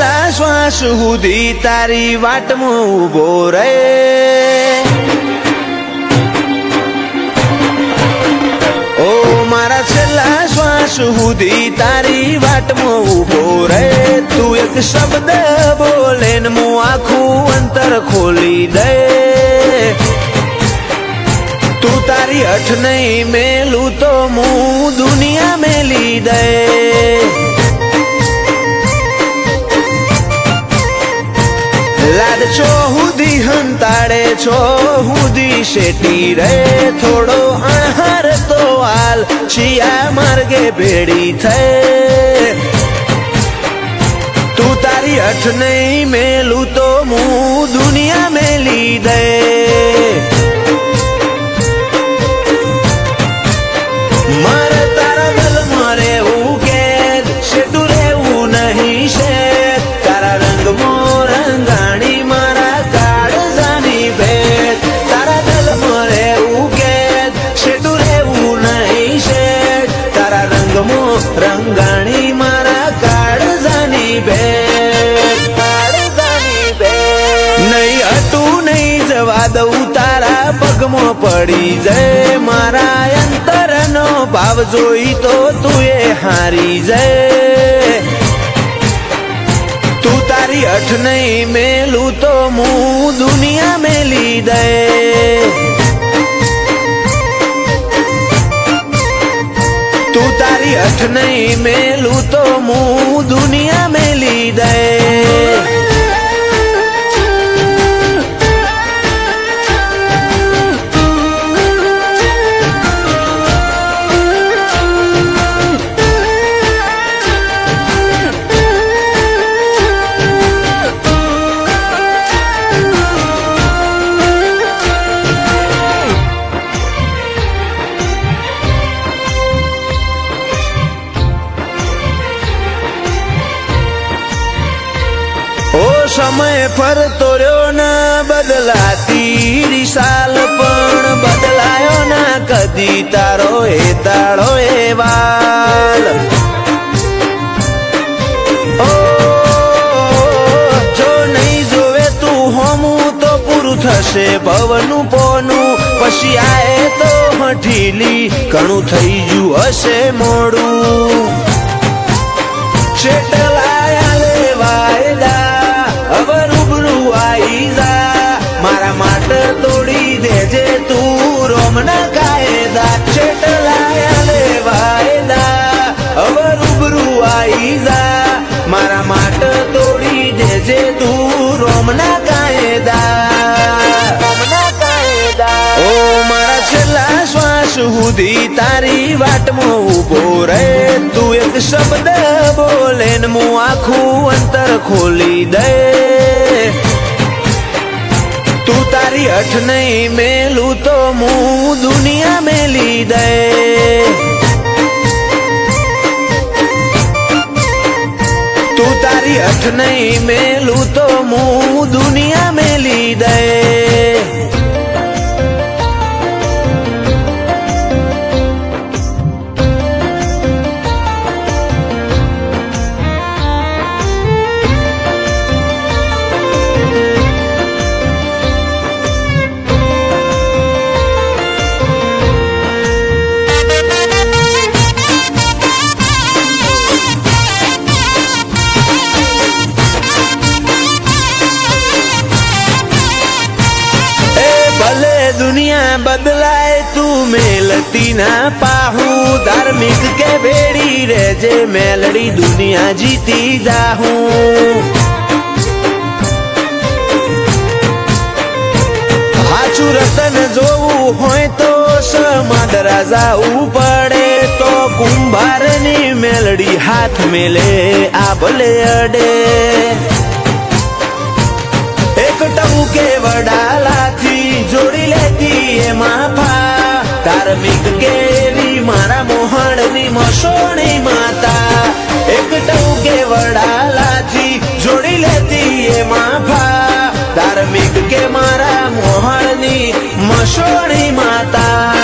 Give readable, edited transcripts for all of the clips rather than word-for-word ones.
છેલ્લા શ્વાસ સુધી તારી વાટમાં ઊભો રહે. ઓ મારા છેલ્લા શ્વાસ સુધી તારી વાટમાં ઊભો રહે. તું એક શબ્દ બોલે ને હું આખું અંતર ખોલી દે. તું તારી અઠ નહીં મેલું તો હું દુનિયા મેલી દે. લાડ છો હુદી હંતાડે છો હુદી શેટી રે. થોડો અણહાર તો હાલ શિયા માર્ગે ભેડી થઈ. તું તારી અઠ નહીં મેલું તો હું દુનિયા મેલી દે. મારે તારા દિલમાં રહેવું કે શેઠું રહેવું નહીં શેઠ. તારા રંગમાં રંગાણી મારા કાળજાની ભેટ. તારા દિલમાં રહેવું કે શેઠું રહેવું નહીં શેઠ. તારા રંગમાં રંગાણી મારા કાળજાની ભેટ. કાળજાની ભેટ નહીં હટું નહીં જવા દઉં તારા પગમાં પડી જાય. મારા અંતરનો ભાવ જોઈ તો તું એ હારી જાય. તું તારી અઠ નહીં મેલું તો હું દુનિયા મેલી દે. તું તારી અઠ નહીં મેલું તો હું દુનિયા મેલી દે. સમય ફરતો રહ્યો ના બદલાતી રિસાલ પણ બદલાયો ના કદી તારો એ તાળો એ વાલ. ઓ જો નહીં જોવે તું હોમું તો પૂરું થશે ભવનું પોનું. પછી આએ તો હઠીલી ઘણું થઈ ગયું હશે મોડું. શેટલાયા લેવાયદા હવે રૂબરૂ આઈ જા. મારા માટે તોડી દેજે તું રોમના કાયદા. છેટલાયા લેવાયદા હવે રૂબરૂ આઈ જા. મારા માટે તોડી દેજે તું રોમના કાયદા. રોમના કાયદા ઓ મારા છેલ્લા શ્વાસ સુધી તારી વાટમાં ઊભો રહે. તું એક શબ્દ બોલે ને હું આખું અંતર ખોલી દે. તું તારી અઠ નહીં મેલું તો હું દુનિયા મેલી દે. તું તારી અઠ નહીં મેલું તો હું દુનિયા મેલી દે. દુનિયા બદલાય તું મેલતી ના પાહું. ધાર્મિક કે ભેડી રેજે મેલડી દુનિયા જીતી જાહું. હાચું રતન જોવું હોય તો સમાદરા જાવું પડે. તો કુંભારની મેલડી હાથ મેલે આ ભલે અડે. એક ટહુકે વડાલાથી જોડી લેતી એમાં ફા. ધાર્મિક કેવી મારા મોહણની મસોણી માતા. એક ટહુકે વડાલાથી જોડી લેતી એમાં ફા. ધાર્મિક કે મારા મોહણની મસોણી માતા.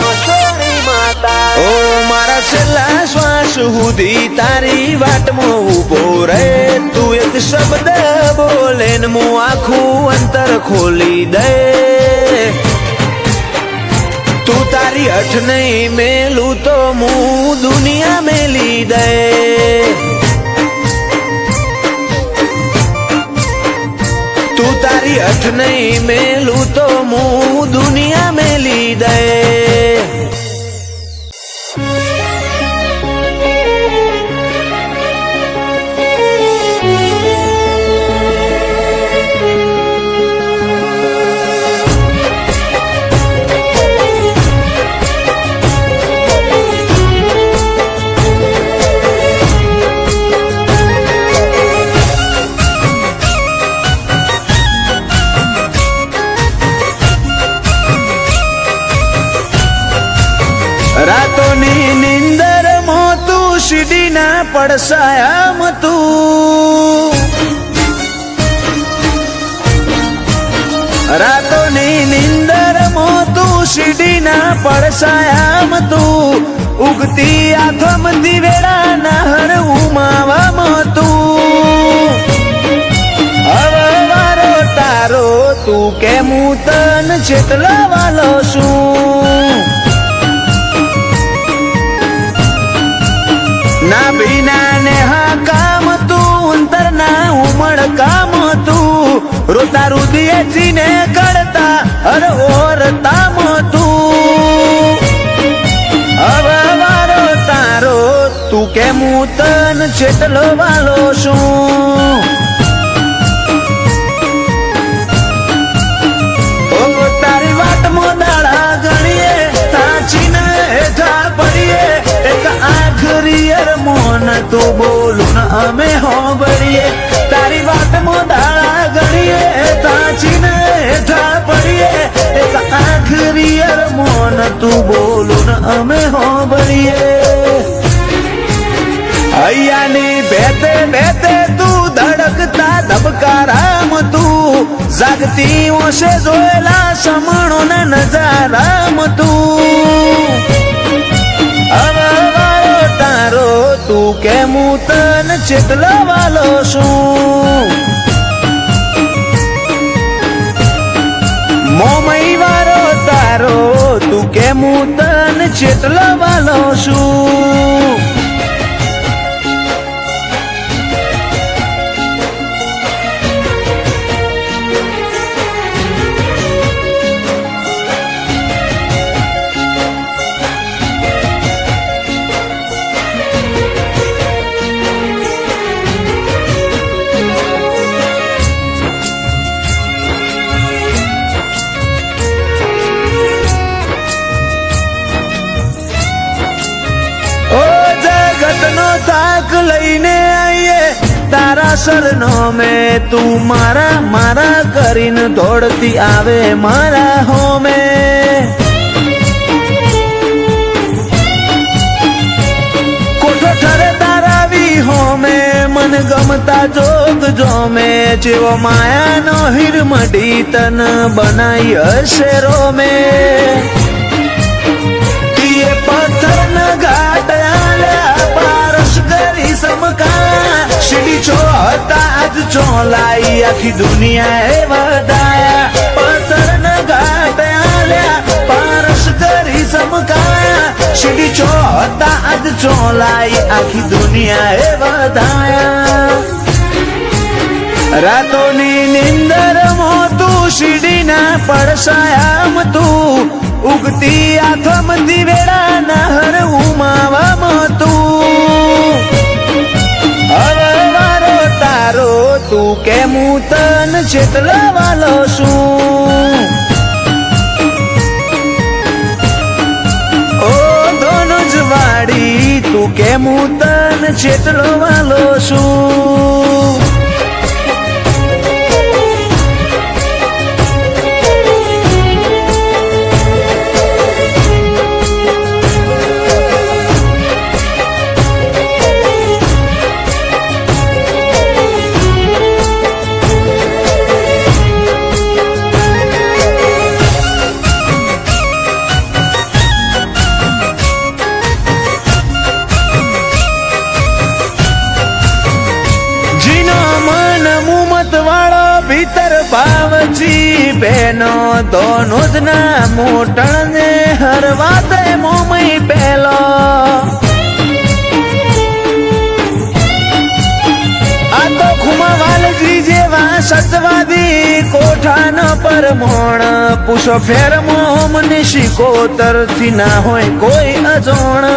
મસોણી માતા ઓ મારા છેલ્લા શ્વાસ સુધી તારી વાટમાં ઊભો રહે. તું ખોલી દે તું તારી હઠ નહીં મેલું તો હું દુનિયા મેલી દે તું તારી હઠ નહીં મેલું તો હું દુનિયા મેલી દે રાતોની નિંદર મોતું સીડીના પડસાયા તું રાતોની નિંદર મોતું સીડીના પડસાયા તું ઉગતી આથમતી વેળાના હર ઉમાવા તું હવે વારો તારો તું કેમ હું તન જેટલા વાલો છું ના બીના ને હા કામ તું અંતર ના ઉમળ કામ તું રોતા રુદિયે જીને કડતા હર ઓર તામ તું હવે વારો તારો તું કેમ હું તન જેટલો વાલો છું તારી વાટમાં દાડા ગણીએ તાચીને હેઠા પડીએ એક આખરી મોન તો બોલું ને અમે હોંભળીએ તારી વાટમાં દાડા ગણીએ તાચીને હેઠા પડીએ એક આખરી મોન તું બોલું ને અમે હોંભળીએ હૈયાની બેતે બેતે તું ધડકતા ધબકારામ તું જાગતી ઓશે જોયેલા સમણો ને નજારામ તું હવે વારો તારો તું કેમ હું તન જેટલો વાલો છું મોમઈ વારો તારો તું કેમ હું તન જેટલો વાલો છું થાક લઈને આઈએ તારા સરનો મેં તું મારા મારા કરીને દોડતી આવે મારા હોમે કોઠો ઠરે તારા વી હોમે મન ગમતા જોગ જોમે જેવો માયાનો હિરમડી તન બનાઈ હશે રોમે તીએ પથ્થર ન ઘાટ સીડી છો હતા આજ ચોલાઈ આખી દુનિયા એ વધાયા પથ્થર ન ઘાટ આલ્યા પારસ કરી સમકાયા સીડી છો હતા આજ ચોલાઈ આખી દુનિયા એ વધાયા રાતોની નિંદર મોતું સીડીના પડસાયા તું ઉગતી આથમતી વેળાના હર ઉમાવા તું હવે વારો તારો તું કેમ હું તન જેટલો વાલો છું ઓ ધોનુજ વાડી તું કેમ હું તન જેટલો વાલો છું કિંમત વાળો ભીતર ભાવજી બેનો દોનો જ ના મોટણ ને હર વાતે મોમઈ પેલો આ તો ખુમાવાલજી જેવા સતવાદી કોઠાનો પરમોણ પૂછો ફેર મોમને શિકોતર થી ના હોય કોઈ અજોણ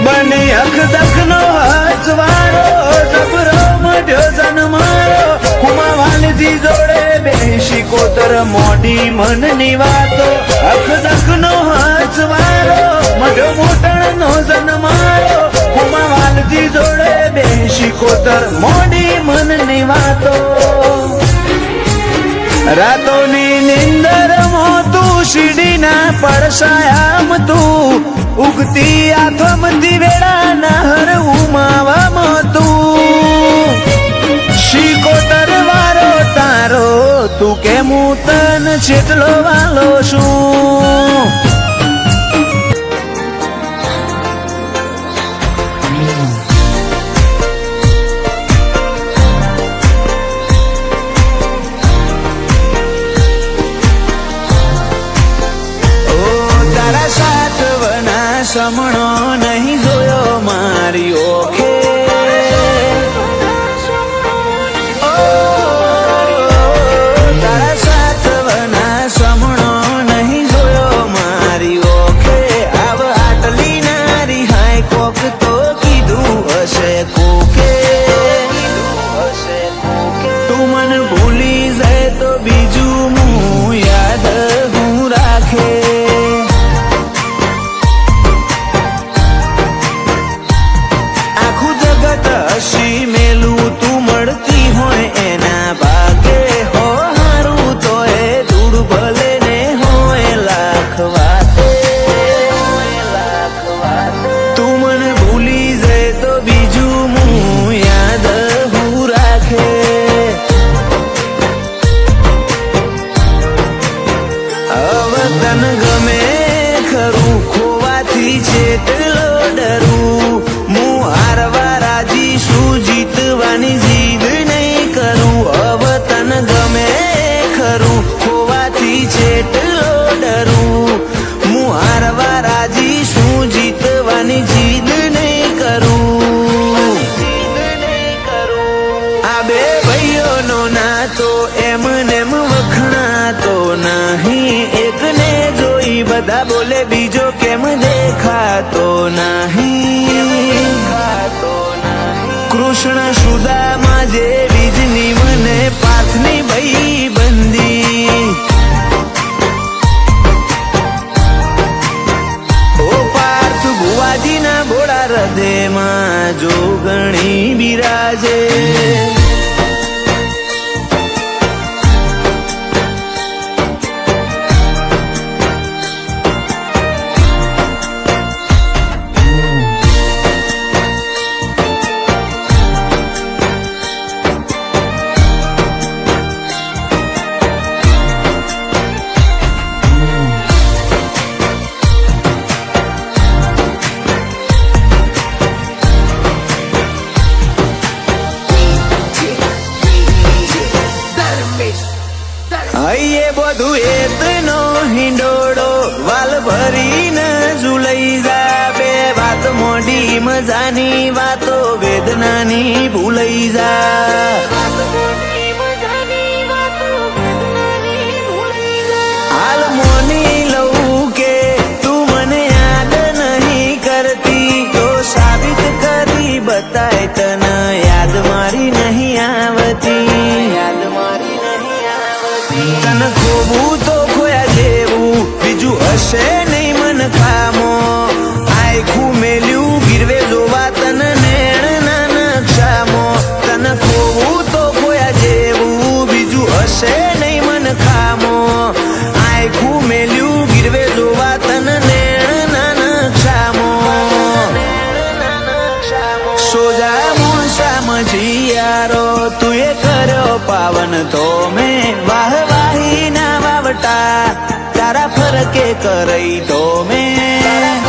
બને અખદખ નો હચવાળો જબરો મઢ્યો જન્મારો ખુમાવાલજી જોડે બેસી કોતર મોઢી મનની વાતો અખદખ નો હચવાળો મઢ્યો મોટણ નો જન્મારો ખુમાવાલજી જોડે બેસી કોતર મોઢી મનની વાતો રાતોની નિંદર મોતું શીડીના પડસાયામ તું ઉગતી આથમતી વેળાના હર ઉમાવામાં તું શીકોતર વારો તારો તું કેમ તન છેટલો વાલો છું સમણો નહીં જોયો મારી ઓખે તારા સાતવના સમણો નહીં જોયો મારી ઓખે આવ આટલી નારી હાય કોક તો કીધું હશે કોકે તું મન ભૂલી જાય તો બીજું હું યાદ હું રાખે હસી મેલું તું મળતી હોય એના ભાગે હો હારું તો એ ધૂળ ભલે ને હોય લાખ વાતે તું મને ભૂલી જાય તો બીજું હું યાદ હું રાખે હવે તન ગમે ખરું ખોવાથી જેટલો ડરું હું હારવા રાજી શું જીતવાની જીદ નહીં કરું હવે તન ગમે ખરું ખોવાથી જેટલો ડરું હું હારવા રાજી શું જીતવાની જીદ નહીં કરું આ બે ભાઈઓનો નાતો એમનેમ વખણાતો નહીં એકને જોઈ બધા બોલે બીજો કેમ દેખાતો નહીં કૃષ્ણ સુદામા જે બીજની મને પાથની ભઈ બંદી ઓ પાર્થ ભુવાજીના ભોળા હૃદયમાં જોગણી બિરાજે હૈયે બધું એતનો હિંડોળો વાલ ભરીને ઝૂલઈ જા બે વાત મોડી મજાની વાતો વેદનાની ભૂલઈ જા હાલ મોની લઉં કે તું મને યાદ નહીં કરતી તો સાબિત કરી બતાય તને યાદ મારી નહીં આવતી તને ખોવું તો ખોયા જેવું બીજું હશે નહીં મન ખામો આખું મેલ્યું ગીરવે જોવા તને નેણ ના નક્ષામો તને ખોવું તો ખોયા જેવું બીજું હશે નહીં મન ખામો આખું મેલ્યું ગીરવે જોવા તને નેણ ના નક્ષામો સોજા મોસા મજી યારો તું એ કર્યો પાવન તો મેં વાહ તારા ફરકે કરઈ તો મેં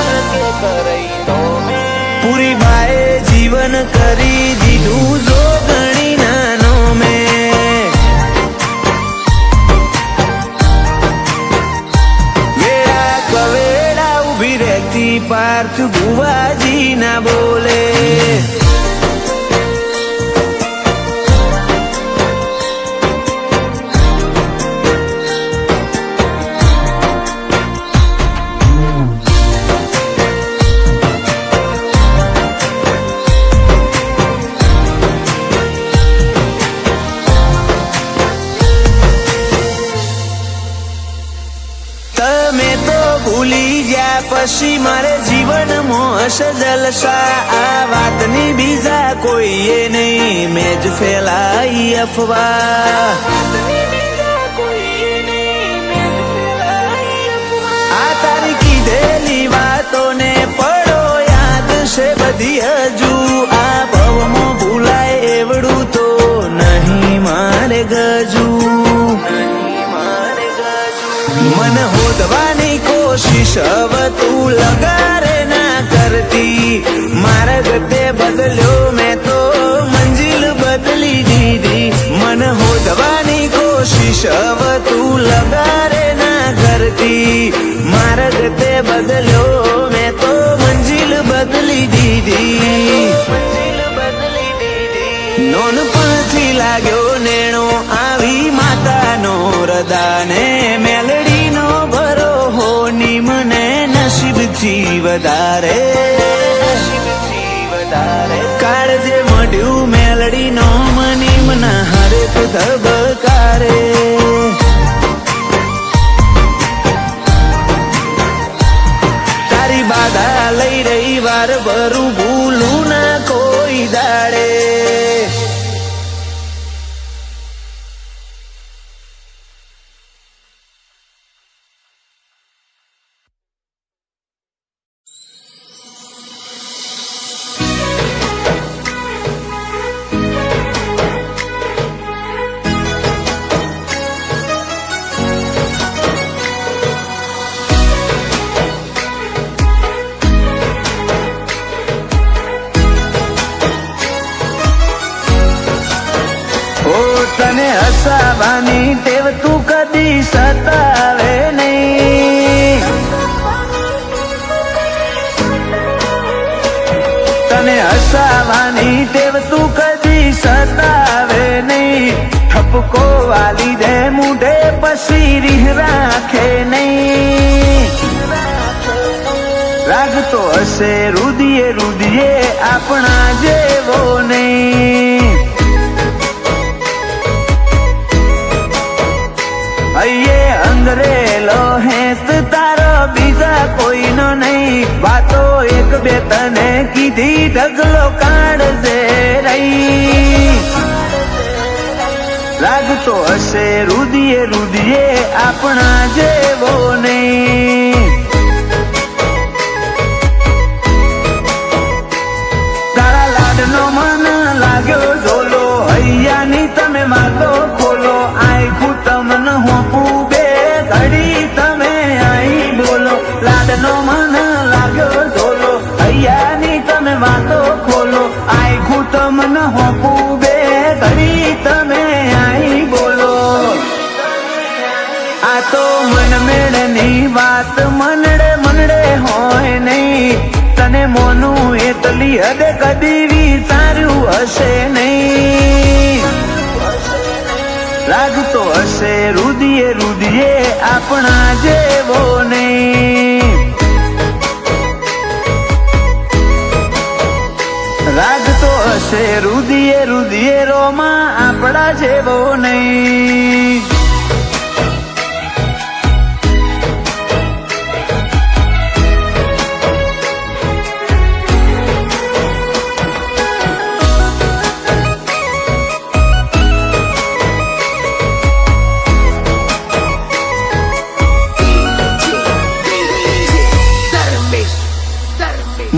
પૂરી બાએ જીવન કરી દીધું જો ગણી પછી મારે જીવનમાં હશે જલસા. આ વાતની બીજા કોઈએ નહીં, મેં જ ફેલાઈ અફવા. આ તારી કીધેલી વાતોને પડો યાદ છે બધી હજુ. આ ભવમાં ભૂલાય એવડું તો નહીં મારે ગજુ. મન હોદવાની કોશિશ હવે તું લગારે ના કરતી. માર્ગ તે બદલ્યો મેં તો મંજિલ બદલી દીધી. મન હોદવાની કોશિશ હવે તું લગારે ના કરતી. માર્ગ તે બદલ્યો મેં તો મંજિલ બદલી દીધી. નોનપણથી લાગ્યો નેણો આવી માતાનો રદાને. મેલડીનો ભરોહો ની મને નસીબથી વધારે. કાળજે મળ્યું મેલડીનો મની મના હરેક ધબકારે. તારી બાધા લઈ રહી વાર ભરું ભૂલું ના કોઈ દાડે. તને હસાવાની ટેવ તું કદી સતાવે નહીં. તને હસાવાની ટેવ તું કદી સતાવે નહીં. ઠપકો વાલી દે મૂઢે પછી રીહ રાખે નહીં. લાગતો હશે રુદિયે રુદિયે આપણા જેવો નહીં. અયે અંગરેલો હેત તારો બીજા કોઈનો નહીં. વાતો એક બે તને કીધી ઢગલો કાઢજે રહી. લાગતો હશે રુદિયે રુદિયે આપણા જેવો નહીં. તારા લાડનો મન લાગ્યો ઝોલો. હૈયાની તમે વાતો ખોલો. આખું તમને હોપું બે ઘડી તમે આઈ બોલો. લાડનો મન લાગ્યો ઝોલો. હૈયાની તમે વાતો ખોલો. આખું તમને હોપું બે ઘડી તમે આઈ બોલો. આ તો મન મેળની વાત મનડે મનડે હોય નહીં. તને મોનું એટલી હદે કદી વિચાર્યું હશે નહીં. લાગતો હશે રુદિયે રુદિયે આપણા જેવો નહીં. લાગતો હશે રુદિયે રુદિયે રોમાં આપણા જેવો નહીં.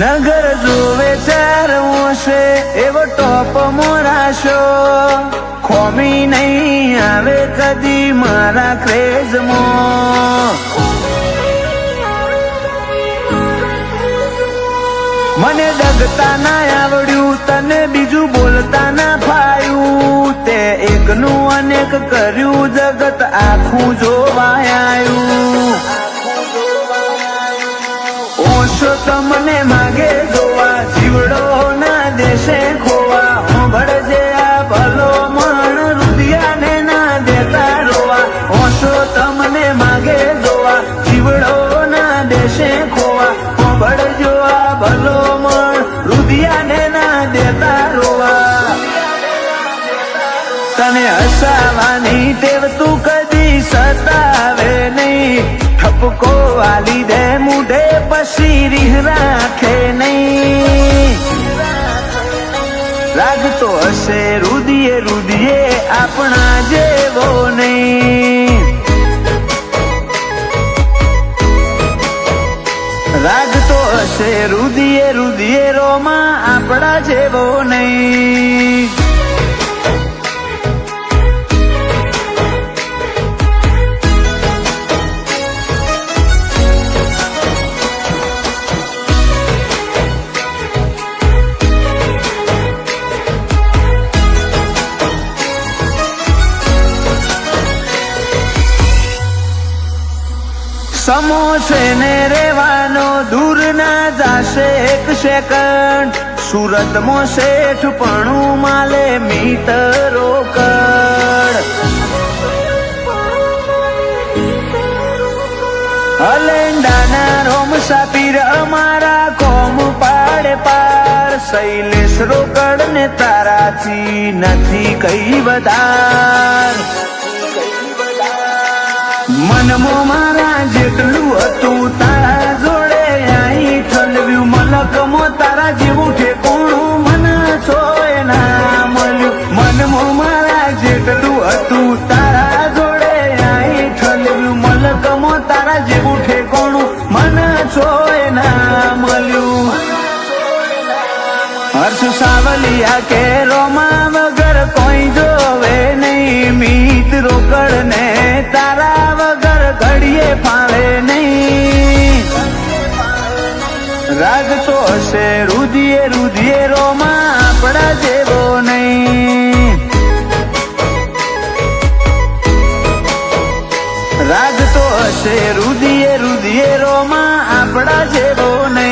નગર જોવે ચાર ઓશે એવો ટોપ મોરાશો. ખોમી નહીં આવે કદી મારા ક્રેઝમાં. મને ડગતા ના આવડ્યું તને બીજું બોલતા ના ફાયું. તે એકનું અનેક કર્યું જગત આખું જોવાયું. ઓશો તમને માગે જોવા જીવડો ના દેશે ખોવા. ભળજે આ ભલો મણ રુદિયાને ના દેતા રોવા. ઓશો તમને માગે જોવા જીવડો ના દેશે ખોવા. ભળજો આ ભલો મણ રુદિયાને ના દેતા રોવા. તને હસાવાની ટેવ તું કદી સતાવે નહીં. ઠપકો વાલી દે મૂઢે પછી રીહ રાખે નહીં. રાગ તો હશે રુદિયે રુદિયે આપણા જેવો નહીં. રાગ તો હશે રુદિયે રુદિયે રોમાં આપણા જેવો નહીં. સમોસે ને રેવાનો દૂર ના જાશે એક સેકન્ડ. સુરતમાં શેઠ પણ માલે મીટરો કડ. અલેંડાના રોમ સાપીર અમારા કોમ પાડે પાર. શૈલેષ રોકડ ને તારાથી નથી કઈ વધાર. મનમો મારા જેટલું હતું તારા જોડે આઈ ઠલવ્યું. મલકમો તારા જેવું ઠેકોણું મને છોય ના મળ્યું. મનમો મારા જેટલું હતું તારા જોડે આઈ ઠલવ્યું. મલકમો તારા જેવું ઠેકોણું મને છોય ના મળ્યું. હર્ષ સાવલિયા કે રોમા વગર કોઈ જોવે નહીં. મીત રોકડ ને તારા વગર ઘડીએ ફાવે નહીં. રાગ તો હશે રુદિયે રુદિયે રોમાં આપણા જેવો નહીં. રાગ તો હશે રુદિયે રુદિયે રોમાં આપણા જેવો નહીં.